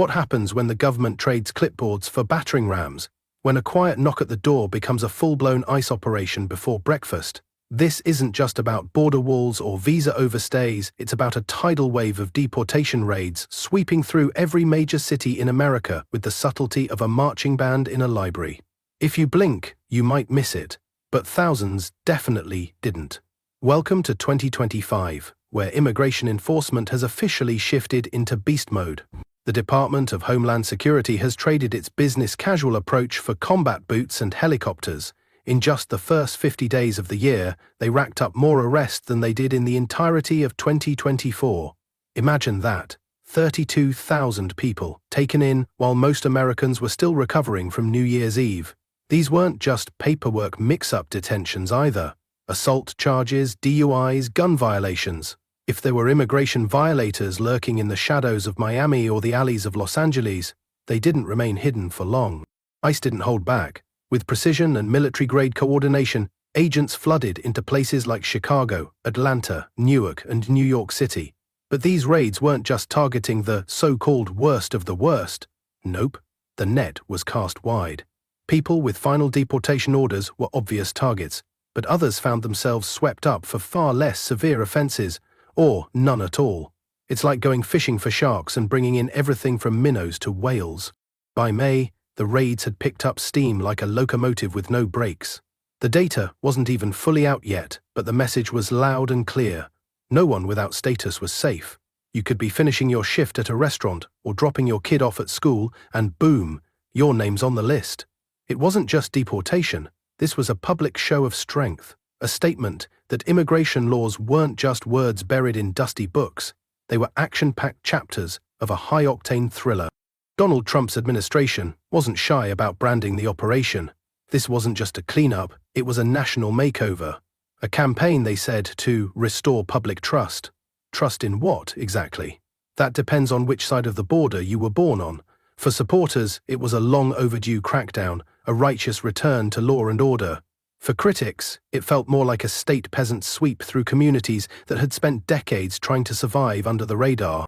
What happens when the government trades clipboards for battering rams? When a quiet knock at the door becomes a full-blown ICE operation before breakfast? This isn't just about border walls or visa overstays, it's about a tidal wave of deportation raids sweeping through every major city in America with the subtlety of a marching band in a library. If you blink, you might miss it, but thousands definitely didn't. Welcome to 2025, where immigration enforcement has officially shifted into beast mode. The Department of Homeland Security has traded its business-casual approach for combat boots and helicopters. In just the first 50 days of the year, they racked up more arrests than they did in the entirety of 2024. Imagine that. 32,000 people taken in while most Americans were still recovering from New Year's Eve. These weren't just paperwork mix-up detentions either. Assault charges, DUIs, gun violations. If there were immigration violators lurking in the shadows of Miami or the alleys of Los Angeles, they didn't remain hidden for long. ICE didn't hold back. With precision and military-grade coordination, agents flooded into places like Chicago, Atlanta, Newark, and New York City. But these raids weren't just targeting the so-called worst of the worst. Nope, the net was cast wide. People with final deportation orders were obvious targets, but others found themselves swept up for far less severe offenses, or none at all. It's like going fishing for sharks and bringing in everything from minnows to whales. By May, the raids had picked up steam like a locomotive with no brakes. The data wasn't even fully out yet, but the message was loud and clear. No one without status was safe. You could be finishing your shift at a restaurant or dropping your kid off at school, and boom, your name's on the list. It wasn't just deportation. This was a public show of strength, a statement that immigration laws weren't just words buried in dusty books. They were action-packed chapters of a high-octane thriller. Donald Trump's administration wasn't shy about branding the operation. This wasn't just a cleanup, it was a national makeover. A campaign, they said, to restore public trust. Trust in what, exactly? That depends on which side of the border you were born on. For supporters, it was a long-overdue crackdown, a righteous return to law and order. For critics, it felt more like a state peasant sweep through communities that had spent decades trying to survive under the radar.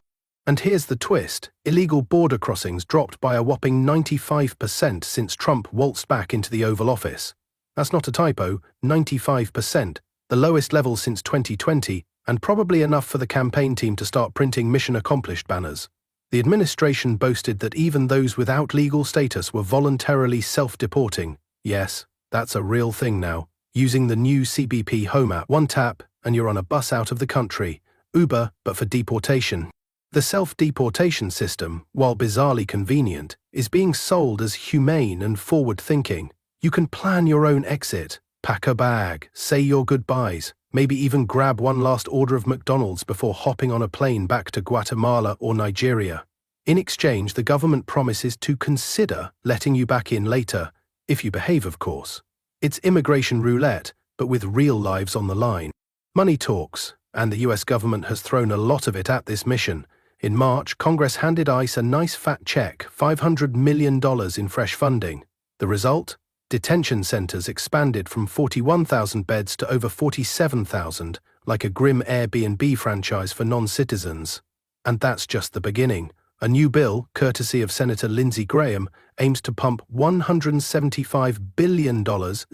And here's the twist: illegal border crossings dropped by a whopping 95% since Trump waltzed back into the Oval Office. That's not a typo, 95%, the lowest level since 2020, and probably enough for the campaign team to start printing mission accomplished banners. The administration boasted that even those without legal status were voluntarily self-deporting. Yes, that's a real thing now. Using the new CBP Home app, one tap, and you're on a bus out of the country. Uber, but for deportation. The self-deportation system, while bizarrely convenient, is being sold as humane and forward-thinking. You can plan your own exit, pack a bag, say your goodbyes, maybe even grab one last order of McDonald's before hopping on a plane back to Guatemala or Nigeria. In exchange, the government promises to consider letting you back in later, if you behave, of course. It's immigration roulette, but with real lives on the line. Money talks, and the US government has thrown a lot of it at this mission. In March, Congress handed ICE a nice fat check, $500 million in fresh funding. The result? Detention centers expanded from 41,000 beds to over 47,000, like a grim Airbnb franchise for non-citizens. And that's just the beginning. A new bill, courtesy of Senator Lindsey Graham, aims to pump $175 billion,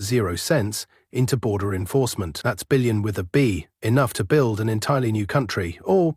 0 cents, into border enforcement. That's billion with a B, enough to build an entirely new country, or,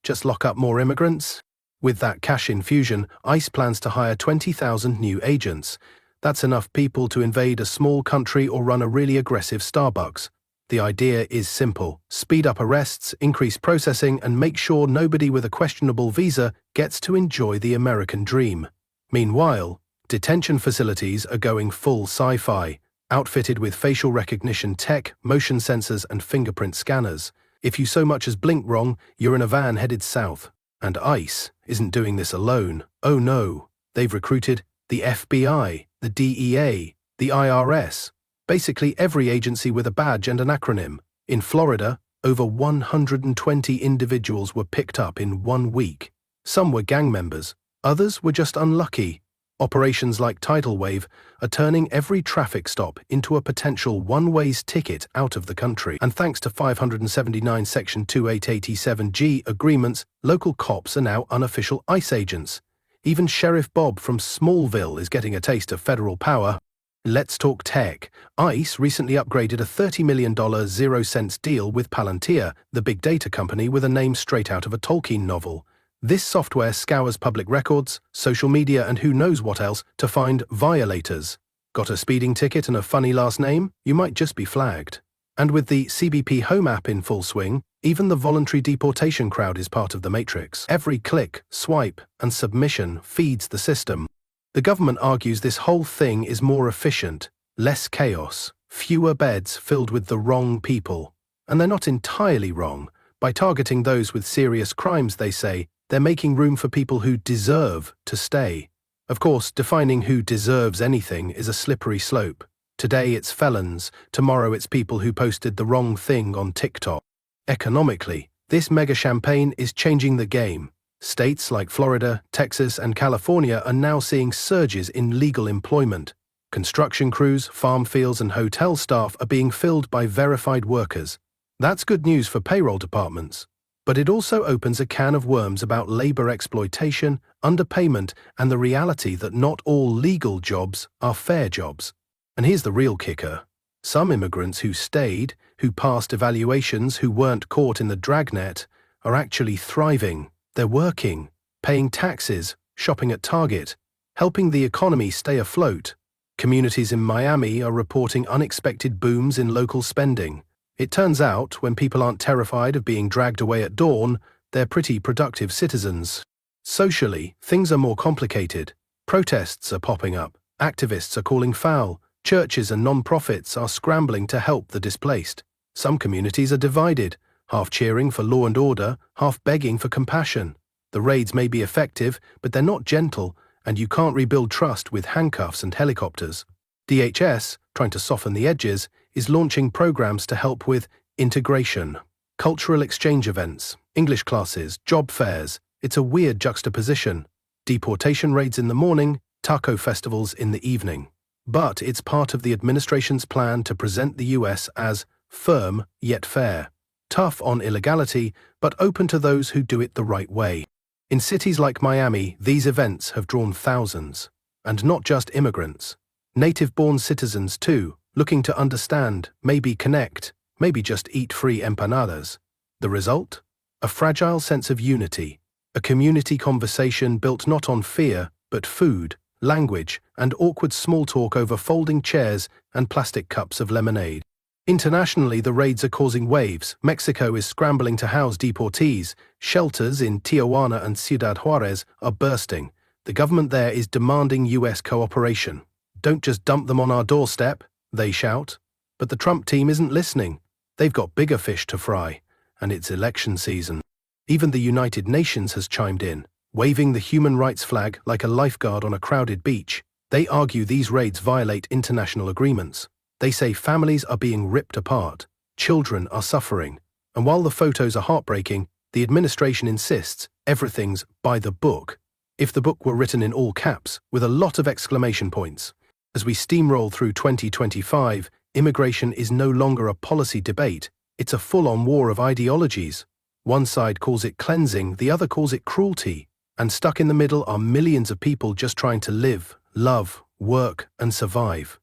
just lock up more immigrants. With that cash infusion, ICE plans to hire 20,000 new agents. That's enough people to invade a small country or run a really aggressive Starbucks. The idea is simple: speed up arrests, increase processing, and make sure nobody with a questionable visa gets to enjoy the American dream. Meanwhile, detention facilities are going full sci-fi, outfitted with facial recognition tech, motion sensors, and fingerprint scanners. If you so much as blink wrong, you're in a van headed south. And ICE isn't doing this alone. Oh no, they've recruited the FBI, the DEA, the IRS, basically every agency with a badge and an acronym. In Florida, over 120 individuals were picked up in 1 week. Some were gang members, others were just unlucky. Operations like Tidal Wave are turning every traffic stop into a potential one-way ticket out of the country. And thanks to 579 Section 2887G agreements, local cops are now unofficial ICE agents. Even Sheriff Bob from Smallville is getting a taste of federal power. Let's talk tech. ICE recently upgraded a $30 million 0-cents deal with Palantir, the big data company with a name straight out of a Tolkien novel. This software scours public records, social media, and who knows what else to find violators. Got a speeding ticket and a funny last name? You might just be flagged. And with the CBP Home app in full swing, even the voluntary deportation crowd is part of the matrix. Every click, swipe, and submission feeds the system. The government argues this whole thing is more efficient, less chaos, fewer beds filled with the wrong people. And they're not entirely wrong. By targeting those with serious crimes, they say, they're making room for people who deserve to stay. Of course, defining who deserves anything is a slippery slope. Today it's felons, tomorrow it's people who posted the wrong thing on TikTok. Economically, this mega campaign is changing the game. States like Florida, Texas, and California are now seeing surges in legal employment. Construction crews, farm fields, and hotel staff are being filled by verified workers. That's good news for payroll departments. But it also opens a can of worms about labor exploitation, underpayment, and the reality that not all legal jobs are fair jobs. And here's the real kicker. Some immigrants who stayed, who passed evaluations, who weren't caught in the dragnet, are actually thriving. They're working, paying taxes, shopping at Target, helping the economy stay afloat. Communities in Miami are reporting unexpected booms in local spending. It turns out, when people aren't terrified of being dragged away at dawn, they're pretty productive citizens. Socially, things are more complicated. Protests are popping up, activists are calling foul, churches and non-profits are scrambling to help the displaced. Some communities are divided, half cheering for law and order, half begging for compassion. The raids may be effective, but they're not gentle, and you can't rebuild trust with handcuffs and helicopters. DHS, trying to soften the edges, is launching programs to help with integration, cultural exchange events, English classes, job fairs. It's a weird juxtaposition. Deportation raids in the morning, taco festivals in the evening. But it's part of the administration's plan to present the US as firm yet fair. Tough on illegality, but open to those who do it the right way. In cities like Miami, these events have drawn thousands. And not just immigrants. Native-born citizens too, looking to understand, maybe connect, maybe just eat free empanadas. The result? A fragile sense of unity. A community conversation built not on fear, but food, language, and awkward small talk over folding chairs and plastic cups of lemonade. Internationally, the raids are causing waves. Mexico is scrambling to house deportees. Shelters in Tijuana and Ciudad Juarez are bursting. The government there is demanding US cooperation. Don't just dump them on our doorstep, they shout. But the Trump team isn't listening. They've got bigger fish to fry, and it's election season. Even the United Nations has chimed in, waving the human rights flag like a lifeguard on a crowded beach. They argue these raids violate international agreements. They say families are being ripped apart, children are suffering, and while the photos are heartbreaking, the administration insists everything's by the book. If the book were written in all caps, with a lot of exclamation points. As we steamroll through 2025, immigration is no longer a policy debate, it's a full-on war of ideologies. One side calls it cleansing, the other calls it cruelty, and stuck in the middle are millions of people just trying to live, love, work, and survive.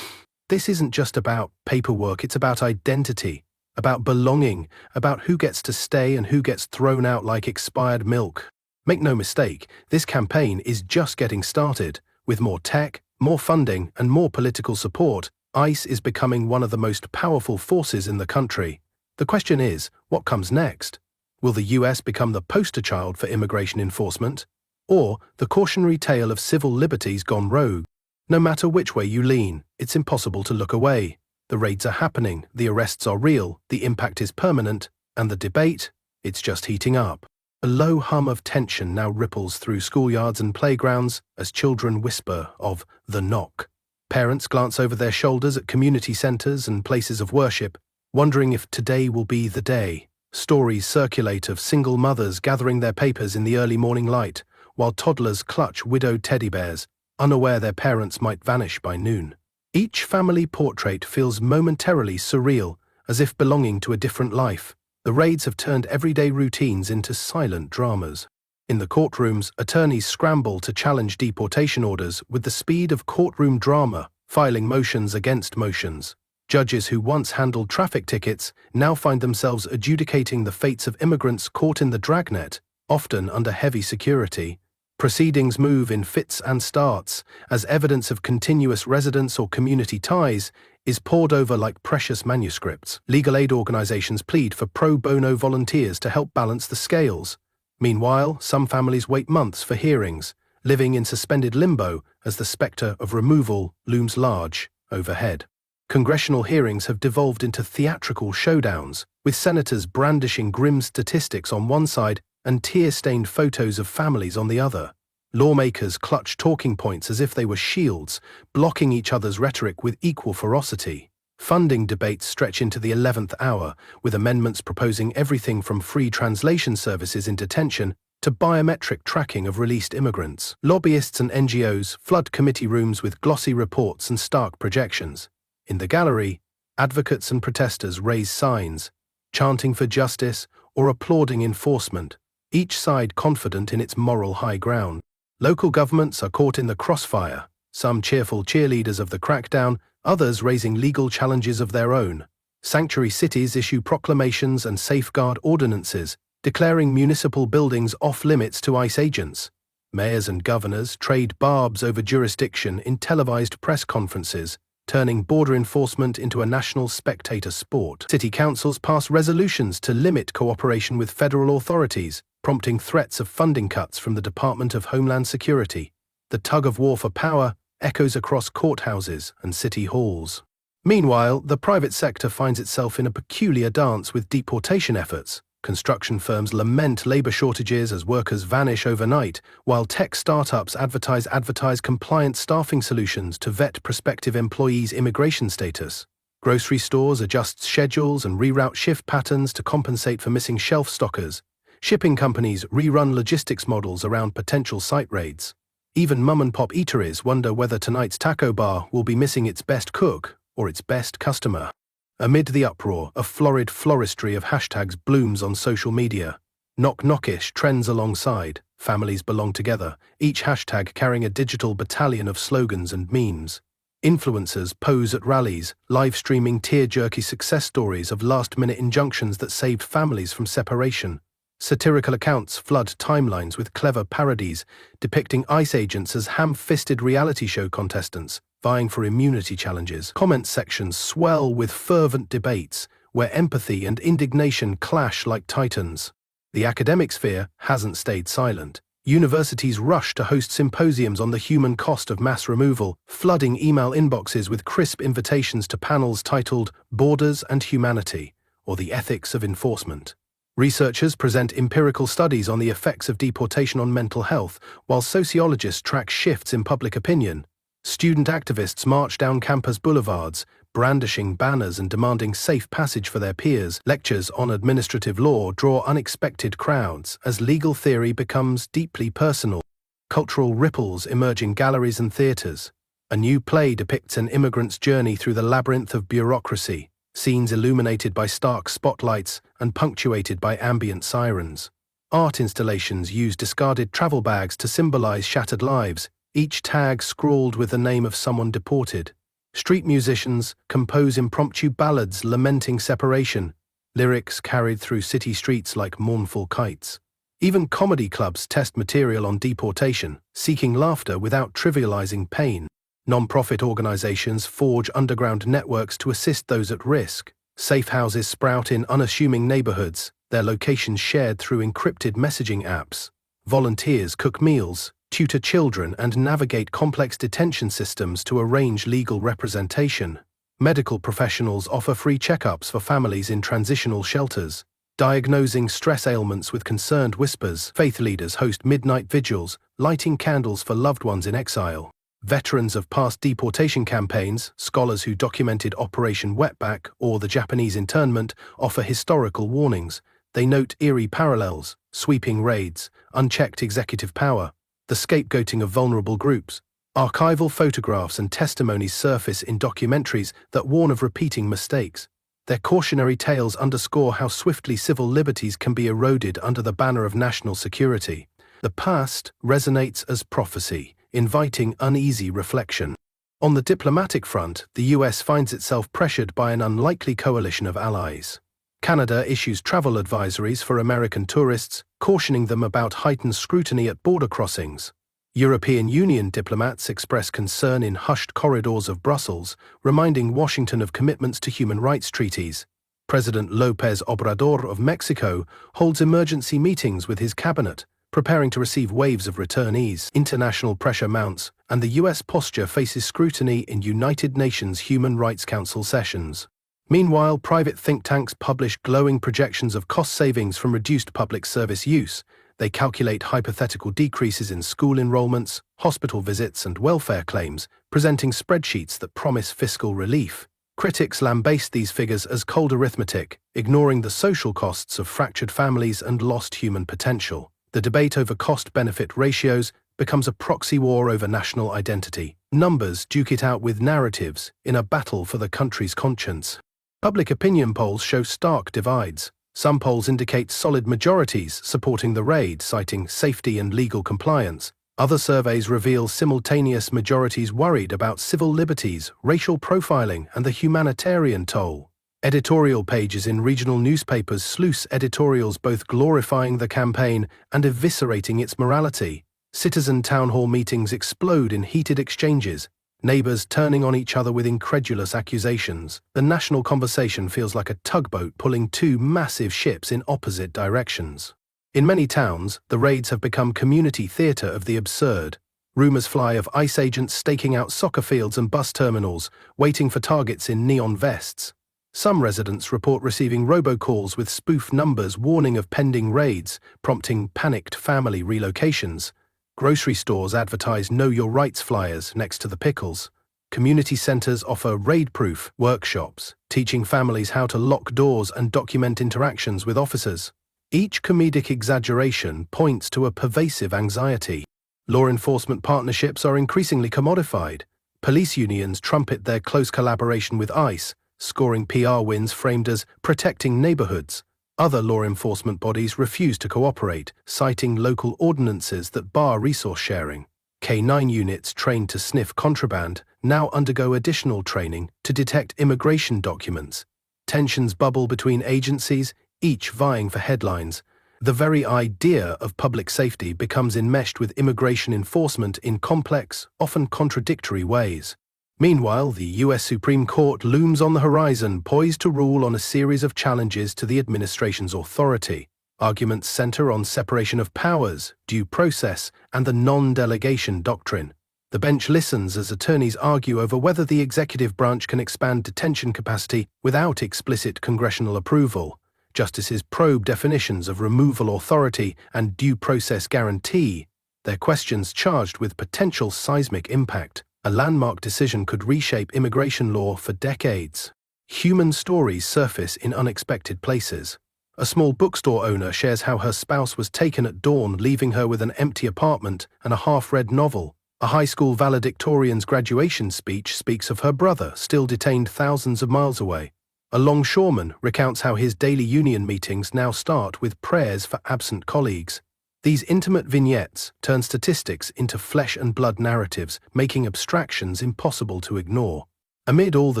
This isn't just about paperwork, it's about identity, about belonging, about who gets to stay and who gets thrown out like expired milk. Make no mistake, this campaign is just getting started. With more tech, more funding, and more political support, ICE is becoming one of the most powerful forces in the country. The question is, what comes next? Will the US become the poster child for immigration enforcement? Or the cautionary tale of civil liberties gone rogue? No matter which way you lean, it's impossible to look away. The raids are happening, the arrests are real, the impact is permanent, and the debate, it's just heating up. A low hum of tension now ripples through schoolyards and playgrounds as children whisper of the knock. Parents glance over their shoulders at community centers and places of worship, wondering if today will be the day. Stories circulate of single mothers gathering their papers in the early morning light, while toddlers clutch widowed teddy bears, unaware their parents might vanish by noon. Each family portrait feels momentarily surreal, as if belonging to a different life. The raids have turned everyday routines into silent dramas. In the courtrooms, attorneys scramble to challenge deportation orders with the speed of courtroom drama, filing motions against motions. Judges who once handled traffic tickets now find themselves adjudicating the fates of immigrants caught in the dragnet, often under heavy security. Proceedings move in fits and starts as evidence of continuous residence or community ties is pored over like precious manuscripts. Legal aid organizations plead for pro bono volunteers to help balance the scales. Meanwhile, some families wait months for hearings, living in suspended limbo as the specter of removal looms large overhead. Congressional hearings have devolved into theatrical showdowns, with senators brandishing grim statistics on one side and tear-stained photos of families on the other. Lawmakers clutch talking points as if they were shields, blocking each other's rhetoric with equal ferocity. Funding debates stretch into the 11th hour, with amendments proposing everything from free translation services in detention to biometric tracking of released immigrants. Lobbyists and NGOs flood committee rooms with glossy reports and stark projections. In the gallery, advocates and protesters raise signs, chanting for justice or applauding enforcement, each side confident in its moral high ground. Local governments are caught in the crossfire, some cheerful cheerleaders of the crackdown, others raising legal challenges of their own. Sanctuary cities issue proclamations and safeguard ordinances, declaring municipal buildings off-limits to ICE agents. Mayors and governors trade barbs over jurisdiction in televised press conferences, turning border enforcement into a national spectator sport. City councils pass resolutions to limit cooperation with federal authorities, prompting threats of funding cuts from the Department of Homeland Security. The tug-of-war for power echoes across courthouses and city halls. Meanwhile, the private sector finds itself in a peculiar dance with deportation efforts. Construction firms lament labor shortages as workers vanish overnight, while tech startups advertise compliant staffing solutions to vet prospective employees' immigration status. Grocery stores adjust schedules and reroute shift patterns to compensate for missing shelf stockers. Shipping companies rerun logistics models around potential site raids. Even mom-and-pop eateries wonder whether tonight's taco bar will be missing its best cook or its best customer. Amid the uproar, a florid floristry of hashtags blooms on social media. Knock-knockish trends alongside, families belong together, each hashtag carrying a digital battalion of slogans and memes. Influencers pose at rallies, live-streaming tear-jerky success stories of last-minute injunctions that saved families from separation. Satirical accounts flood timelines with clever parodies, depicting ICE agents as ham-fisted reality show contestants, vying for immunity challenges. Comment sections swell with fervent debates, where empathy and indignation clash like titans. The academic sphere hasn't stayed silent. Universities rush to host symposiums on the human cost of mass removal, flooding email inboxes with crisp invitations to panels titled Borders and Humanity, or the Ethics of Enforcement. Researchers present empirical studies on the effects of deportation on mental health, while sociologists track shifts in public opinion. Student activists march down campus boulevards, brandishing banners and demanding safe passage for their peers. Lectures on administrative law draw unexpected crowds as legal theory becomes deeply personal. Cultural ripples emerge in galleries and theaters. A new play depicts an immigrant's journey through the labyrinth of bureaucracy, scenes illuminated by stark spotlights and punctuated by ambient sirens. Art installations use discarded travel bags to symbolize shattered lives, each tag scrawled with the name of someone deported. Street musicians compose impromptu ballads lamenting separation, lyrics carried through city streets like mournful kites. Even comedy clubs test material on deportation, seeking laughter without trivializing pain. Non-profit organizations forge underground networks to assist those at risk. Safe houses sprout in unassuming neighborhoods, their locations shared through encrypted messaging apps. Volunteers cook meals, tutor children, and navigate complex detention systems to arrange legal representation. Medical professionals offer free checkups for families in transitional shelters, diagnosing stress ailments with concerned whispers. Faith leaders host midnight vigils, lighting candles for loved ones in exile. Veterans of past deportation campaigns, scholars who documented Operation Wetback or the Japanese internment, offer historical warnings. They note eerie parallels, sweeping raids, unchecked executive power, the scapegoating of vulnerable groups. Archival photographs and testimonies surface in documentaries that warn of repeating mistakes. Their cautionary tales underscore how swiftly civil liberties can be eroded under the banner of national security. The past resonates as prophecy, inviting uneasy reflection. On the diplomatic front, the US finds itself pressured by an unlikely coalition of allies. Canada issues travel advisories for American tourists, cautioning them about heightened scrutiny at border crossings. European Union diplomats express concern in hushed corridors of Brussels, reminding Washington of commitments to human rights treaties. President López Obrador of Mexico holds emergency meetings with his cabinet, preparing to receive waves of returnees. International pressure mounts, and the US posture faces scrutiny in United Nations Human Rights Council sessions. Meanwhile, private think tanks publish glowing projections of cost savings from reduced public service use. They calculate hypothetical decreases in school enrollments, hospital visits, and welfare claims, presenting spreadsheets that promise fiscal relief. Critics lambaste these figures as cold arithmetic, ignoring the social costs of fractured families and lost human potential. The debate over cost-benefit ratios becomes a proxy war over national identity. Numbers duke it out with narratives in a battle for the country's conscience. Public opinion polls show stark divides. Some polls indicate solid majorities supporting the raid, citing safety and legal compliance. Other surveys reveal simultaneous majorities worried about civil liberties, racial profiling, and the humanitarian toll. Editorial pages in regional newspapers sluice editorials both glorifying the campaign and eviscerating its morality. Citizen town hall meetings explode in heated exchanges, neighbors turning on each other with incredulous accusations. The national conversation feels like a tugboat pulling two massive ships in opposite directions. In many towns, the raids have become community theater of the absurd. Rumors fly of ICE agents staking out soccer fields and bus terminals, waiting for targets in neon vests. Some residents report receiving robocalls with spoof numbers warning of pending raids, prompting panicked family relocations. Grocery stores advertise Know Your Rights flyers next to the pickles. Community centers offer raid-proof workshops, teaching families how to lock doors and document interactions with officers. Each comedic exaggeration points to a pervasive anxiety. Law enforcement partnerships are increasingly commodified. Police unions trumpet their close collaboration with ICE, scoring PR wins framed as protecting neighborhoods. Other law enforcement bodies refuse to cooperate, citing local ordinances that bar resource sharing. K-9 units trained to sniff contraband now undergo additional training to detect immigration documents. Tensions bubble between agencies, each vying for headlines. The very idea of public safety becomes enmeshed with immigration enforcement in complex, often contradictory ways. Meanwhile, the US Supreme Court looms on the horizon, poised to rule on a series of challenges to the administration's authority. Arguments center on separation of powers, due process, and the non-delegation doctrine. The bench listens as attorneys argue over whether the executive branch can expand detention capacity without explicit congressional approval. Justices probe definitions of removal authority and due process guarantee, their questions charged with potential seismic impact. A landmark decision could reshape immigration law for decades. Human stories surface in unexpected places. A small bookstore owner shares how her spouse was taken at dawn, leaving her with an empty apartment and a half-read novel. A high school valedictorian's graduation speech speaks of her brother, still detained thousands of miles away. A longshoreman recounts how his daily union meetings now start with prayers for absent colleagues. These intimate vignettes turn statistics into flesh and blood narratives, making abstractions impossible to ignore. Amid all the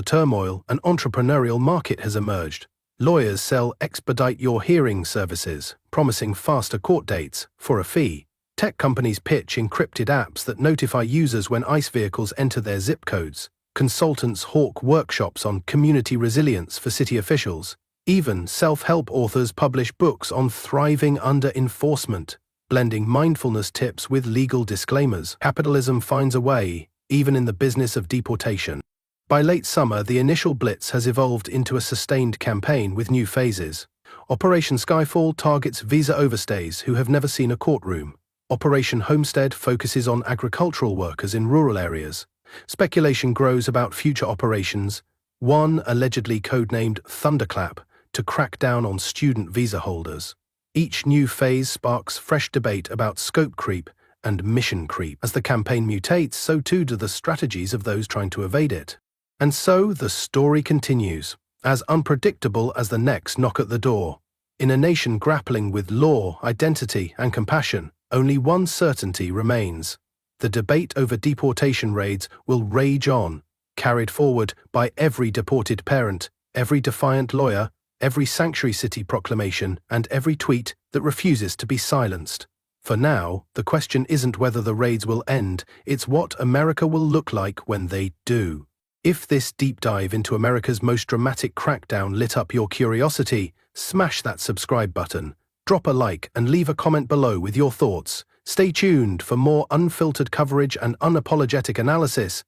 turmoil, an entrepreneurial market has emerged. Lawyers sell expedite your hearing services, promising faster court dates for a fee. Tech companies pitch encrypted apps that notify users when ICE vehicles enter their zip codes. Consultants hawk workshops on community resilience for city officials. Even self-help authors publish books on thriving under enforcement, blending mindfulness tips with legal disclaimers. Capitalism finds a way, even in the business of deportation. By late summer, the initial blitz has evolved into a sustained campaign with new phases. Operation Skyfall targets visa overstays who have never seen a courtroom. Operation Homestead focuses on agricultural workers in rural areas. Speculation grows about future operations, one allegedly codenamed Thunderclap, to crack down on student visa holders. Each new phase sparks fresh debate about scope creep and mission creep. As the campaign mutates, so too do the strategies of those trying to evade it. And so the story continues, as unpredictable as the next knock at the door. In a nation grappling with law, identity, and compassion, only one certainty remains. The debate over deportation raids will rage on, carried forward by every deported parent, every defiant lawyer, every sanctuary city proclamation, and every tweet that refuses to be silenced. For now, the question isn't whether the raids will end, it's what America will look like when they do. If this deep dive into America's most dramatic crackdown lit up your curiosity, smash that subscribe button, drop a like, and leave a comment below with your thoughts. Stay tuned for more unfiltered coverage and unapologetic analysis.